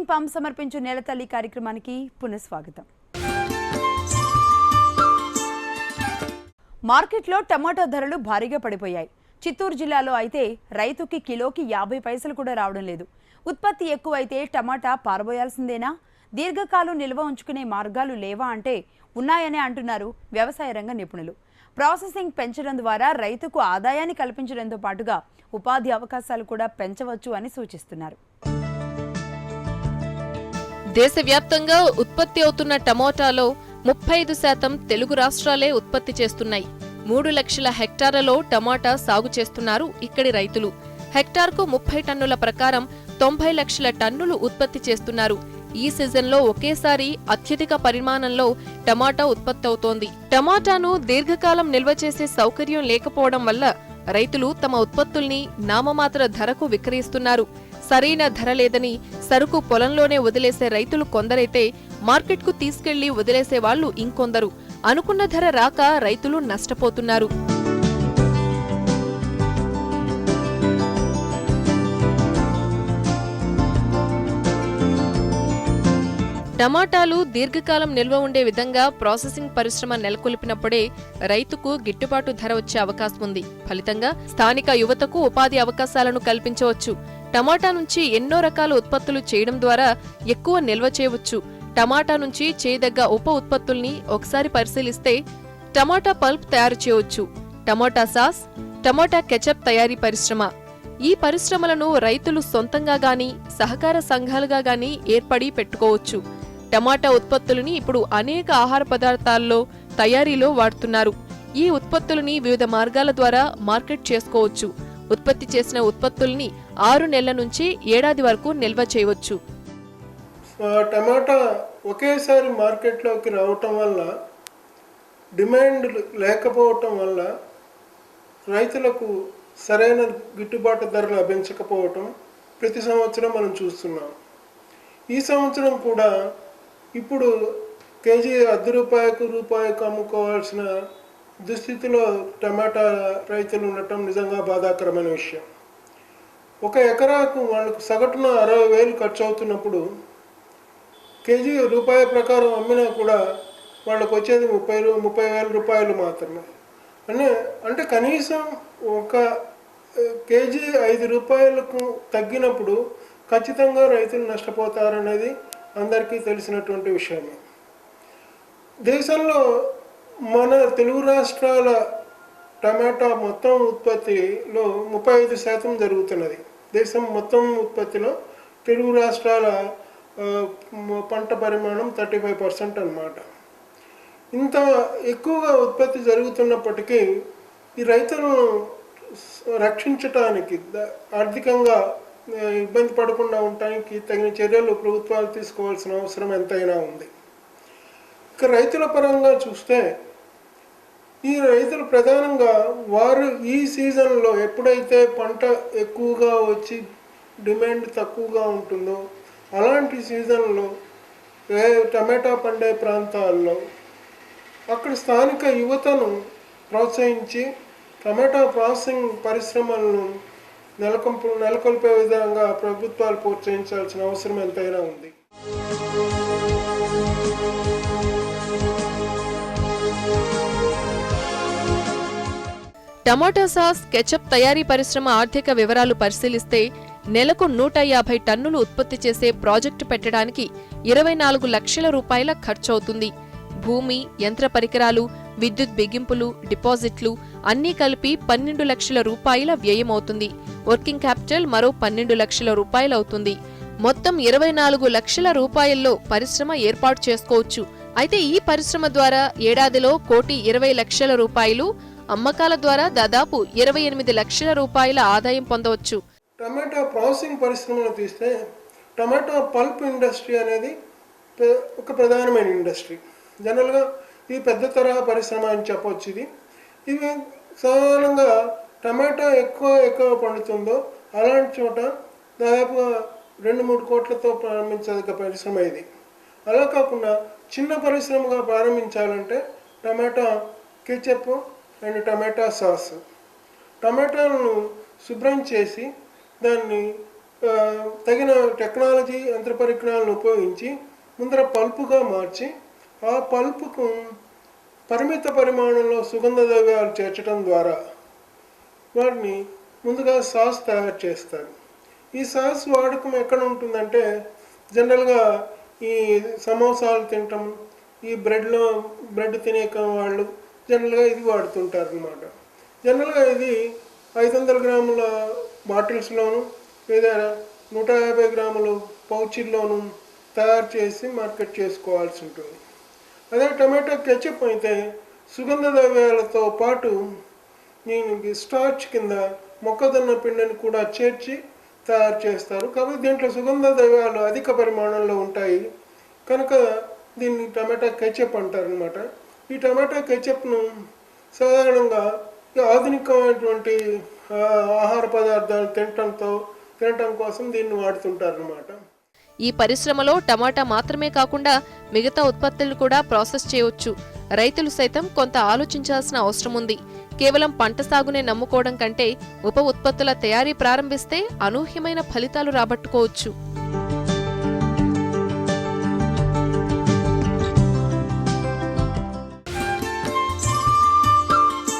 Processing pump సమర్పించు నేలతల్లి కార్యక్రమానికి పునఃస్వాగతం. మార్కెట్లో టమాటా ధరలు భారీగా పడిపోయాయి. చిత్తూరు జిల్లాలో అయితే రైతుకి కిలోకి 50 పైసలు కూడా రావడం లేదు. ఉత్పత్తి ఎక్కువైతే టమాటా పారబోయాల్సిందేనా? దీర్ఘకాలం నిల్వ ఉంచుకునే మార్గాలు లేవా అంటే ఉన్నాయనే అంటున్నారు వ్యవసాయ రంగ నిపుణులు. ప్రాసెసింగ్ పెంచడం ద్వారా రైతుకు ఆదాయాన్ని కల్పించడంతో పాటుగా ఉపాధి అవకాశాలు కూడా పెంచవచ్చు అని సూచిస్తున్నారు. దేశవ్యాప్తంగా ఉత్పత్తి అవుతున్న టమోటాలో 35% తెలుగు రాష్ట్రాలే ఉత్పత్తి చేస్తున్నాయి. 3 లక్షల హెక్టార్లలో టమాటా సాగు చేస్తున్నారు ఇక్కడి రైతులు. హెక్టార్కు 30 టన్నుల ప్రకారం 90 లక్షల టన్నులు ఉత్పత్తి చేస్తున్నారు. ఈ సీజన్లో ఒకేసారి అత్యధిక పరిమాణంలో టమాటా ఉత్పత్తి అవుతోంది. టమాటాను దీర్ఘకాలం నిల్వ చేసే సౌకర్యం లేకపోవడం వల్ల రైతులు తమ ఉత్పత్తుల్ని నామమాత్ర ధరకు విక్రయిస్తున్నారు. సరైన ధర లేదని సరుకు పొలంలోనే వదిలేసే రైతులు కొందరైతే మార్కెట్కు తీసుకెళ్లి వదిలేసే వాళ్లు ఇంకొందరు. అనుకున్న ధర రాక రైతులు నష్టపోతున్నారు. టమాటాలు దీర్ఘకాలం నిల్వ ఉండే విధంగా ప్రాసెసింగ్ పరిశ్రమ నెలకొల్పినప్పుడే రైతుకు గిట్టుబాటు ధర వచ్చే అవకాశం ఉంది. ఫలితంగా స్థానిక యువతకు ఉపాధి అవకాశాలను కల్పించవచ్చు. టమాటా నుంచి ఎన్నో రకాల ఉత్పత్తులు చేయడం ద్వారా ఎక్కువ నిల్వ చేయవచ్చు. టమాటా నుంచి చేయదగ్గ ఉప ఉత్పత్తుల్ని ఒకసారి పరిశీలిస్తే టమాటా పల్ప్ తయారు చేయవచ్చు. టమాటా సాస్, టమాటా కెచప్ తయారీ పరిశ్రమ. ఈ పరిశ్రమలను రైతులు సొంతంగా గాని సహకార సంఘాలుగా గాని ఏర్పడి పెట్టుకోవచ్చు. టమాటా ఉత్పత్తులని ఇప్పుడు అనేక ఆహార పదార్థాల్లో తయారీలో వాడుతున్నారు. ఈ ఉత్పత్తులని వివిధ మార్గాల ద్వారా మార్కెట్ చేసుకోవచ్చు. ఉత్పత్తి చేసిన ఉత్పత్తుల్ని 6 నెలల నుంచి ఏడాది వరకు నిల్వ చేయవచ్చు. టమాటా ఒకేసారి మార్కెట్లోకి రావటం వల్ల, డిమాండ్ లేకపోవటం వల్ల రైతులకు సరైన గిట్టుబాటు ధర లభించకపోవటం ప్రతి సంవత్సరం మనం చూస్తున్నాం. ఈ సంవత్సరం కూడా ఇప్పుడు కేజీ ₹10 అమ్ముకోవాల్సిన దుస్థితిలో టమాటా రైతులు ఉండటం నిజంగా బాధాకరమైన విషయం. 1 ఎకరాకు వాళ్ళకు సగటున 60,000 ఖర్చు అవుతున్నప్పుడు కేజీ రూపాయి ప్రకారం అమ్మినా కూడా వాళ్ళకు వచ్చేది 30,000 రూపాయలు మాత్రమే. అంటే కనీసం 1 కేజీ ₹5 తగ్గినప్పుడు ఖచ్చితంగా రైతులు నష్టపోతారనేది అందరికీ తెలిసినటువంటి విషయమే. దేశంలో మన తెలుగు రాష్ట్రాల టమాటా మొత్తం ఉత్పత్తిలో 35% జరుగుతున్నది. దేశం మొత్తం ఉత్పత్తిలో తెలుగు రాష్ట్రాల పంట పరిమాణం 35% అన్నమాట. ఇంత ఎక్కువగా ఉత్పత్తి జరుగుతున్నప్పటికీ ఈ రైతులను రక్షించటానికి, ఆర్థికంగా ఇబ్బంది పడకుండా ఉండటానికి తగిన చర్యలు ప్రభుత్వాలు తీసుకోవాల్సిన అవసరం ఎంతైనా ఉంది. ఇక రైతుల పరంగా చూస్తే ఈ రైతులు ప్రధానంగా వారు ఈ సీజన్లో ఎప్పుడైతే పంట ఎక్కువగా వచ్చి డిమాండ్ తక్కువగా ఉంటుందో అలాంటి సీజన్లో టమాటా పండే ప్రాంతాల్లో అక్కడ స్థానిక యువతను ప్రోత్సహించి టమాటా ప్రాసెసింగ్ పరిశ్రమలను నెలకొల్పే విధంగా ప్రభుత్వాలు ప్రోత్సహించాల్సిన అవసరం ఎంతైనా ఉంది. టమాటా సాస్, కెచప్ తయారీ పరిశ్రమ ఆర్థిక వివరాలు పరిశీలిస్తే నెలకు 150 టన్నులు ఉత్పత్తి చేసే ప్రాజెక్టు పెట్టడానికి 24 లక్షల రూపాయల ఖర్చవుతుంది. భూమి, యంత్ర పరికరాలు, విద్యుత్ బిగింపులు, డిపాజిట్లు అన్నీ కలిపి 12 లక్షల రూపాయల వ్యయమవుతుంది. వర్కింగ్ క్యాపిటల్ మరో 12 లక్షల రూపాయలవుతుంది. మొత్తం 24 లక్షల రూపాయల్లో పరిశ్రమ ఏర్పాటు చేసుకోవచ్చు. అయితే ఈ పరిశ్రమ ద్వారా ఏడాదిలో 1,20 లక్షల రూపాయలు, అమ్మకాల ద్వారా దాదాపు 28 లక్షల రూపాయల ఆదాయం పొందవచ్చు. టమాటా ప్రాసెసింగ్ పరిశ్రమను తీస్తే టమాటా పల్ప్ ఇండస్ట్రీ అనేది ఒక ప్రధానమైన ఇండస్ట్రీ. జనరల్గా ఇది పెద్ద తరహా పరిశ్రమ అని చెప్పవచ్చు. ఇది సాధారణంగా టమాటా ఎక్కువ పండుతుందో అలాంటి చోట దాదాపుగా 2-3 కోట్లతో ప్రారంభించదగ్గ పరిశ్రమ ఇది. అలా కాకుండా చిన్న పరిశ్రమగా ప్రారంభించాలంటే టమాటా కెచప్ అండ్ టమాటా సాస్, టమాటాలను శుభ్రం చేసి దాన్ని తగిన టెక్నాలజీ యంత్ర పరిజ్ఞానాలను ఉపయోగించి ముందర పల్పుగా మార్చి ఆ పల్పుకు పరిమిత పరిమాణంలో సుగంధ ద్రవ్యాలు చేర్చడం ద్వారా వాటిని ముందుగా సాస్ తయారు చేస్తారు. ఈ సాస్ వాడకం ఎక్కడ ఉంటుందంటే జనరల్గా ఈ సమోసాలు తినటం, ఈ బ్రెడ్ తినే వాళ్ళు జనరల్గా ఇది వాడుతుంటారు అన్నమాట. జనరల్గా ఇది 500 గ్రాముల బాటిల్స్లోను లేదా 150 గ్రాములు పౌచీల్లోనూ తయారు చేసి మార్కెట్ చేసుకోవాల్సి ఉంటుంది. అదే టమాటో కెచప్ అయితే సుగంధ ద్రవ్యాలతో పాటు దీనికి స్టార్చ్ కింద మొక్కజొన్న పిండిని కూడా చేర్చి తయారు చేస్తారు. కాబట్టి దీంట్లో సుగంధ ద్రవ్యాలు అధిక పరిమాణంలో ఉంటాయి కనుక దీన్ని టమాటా కెచప్ అంటారనమాట. ఈ టమాటా కెచప్ను సాధారణంగా ఆధునికమైనటువంటి ఆహార పదార్థాలు తినటం కోసం దీన్ని వాడుతుంటారనమాట. ఈ పరిశ్రమలో టమాటా మాత్రమే కాకుండా మిగతా ఉత్పత్తులు కూడా ప్రాసెస్ చేయవచ్చు. రైతులు సైతం కొంత ఆలోచించాల్సిన అవసరం ఉంది. కేవలం పంట సాగునే నమ్ముకోవడం కంటే ఉప ఉత్పత్తుల తయారీ ప్రారంభిస్తే అనూహ్యమైన ఫలితాలు రాబట్టుకోవచ్చు.